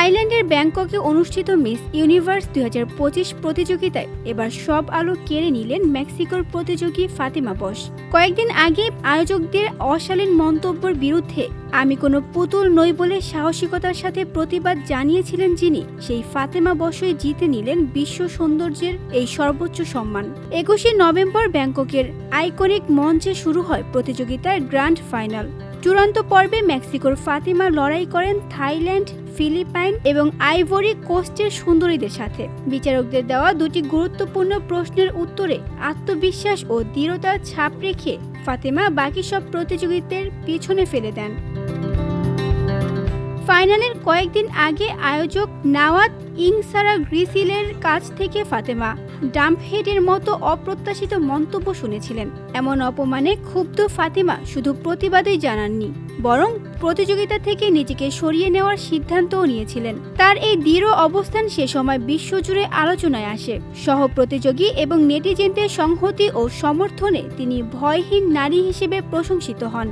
থাইল্যান্ডের ব্যাংককে অনুষ্ঠিত মিস ইউনিভার্স 2025 প্রতিযোগিতায় এবার সব আলো কেড়ে নিলেন মেক্সিকোর প্রতিযোগী ফাতেমা বশ। কয়েকদিন আগে আয়োজকদের অশালীন মন্তব্যের বিরুদ্ধে আমি কোনো পুতুল নই বলে সাহসিকতার সাথে প্রতিবাদ জানিয়েছিলেন যিনি, সেই ফাতেমা বশই জিতে নিলেন বিশ্ব সৌন্দর্যের এই সর্বোচ্চ সম্মান। 21শে নভেম্বর ব্যাংককের আইকনিক মঞ্চে শুরু হয় প্রতিযোগিতার গ্র্যান্ড ফাইনাল। চূড়ান্ত পর্বে মেক্সিকোর ফাতেমা লড়াই করেন থাইল্যান্ড, ফিলিপাইন এবং আইভরি কোস্টের সুন্দরীদের সাথে। বিচারকদের দেওয়া দুটি গুরুত্বপূর্ণ প্রশ্নের উত্তরে আত্মবিশ্বাস ও দৃঢ়তার ছাপ রেখে ফাতেমা বাকি সব প্রতিযোগীদের পিছনে ফেলে দেন। ফাইনালের কয়েকদিন আগে আয়োজক নাওয়াত ইংসারা গ্রিসিলের কাছ থেকে ফাতেমা ডাম্পহেডের মতো অপ্রত্যাশিত মন্তব্য শুনেছিলেন। এমন অপমানে ক্ষুব্ধ ফাতেমা শুধু প্রতিবাদই জানাননি, বরং প্রতিযোগিতা থেকে নিজেকে সরিয়ে নেওয়ার সিদ্ধান্তও নিয়েছিলেন। তার এই দৃঢ় অবস্থান সে সময় বিশ্বজুড়ে আলোচনায় আসে। সহ প্রতিযোগী এবং নেটিজেনদের সংহতি ও সমর্থনে তিনি ভয়হীন নারী হিসেবে প্রশংসিত হন।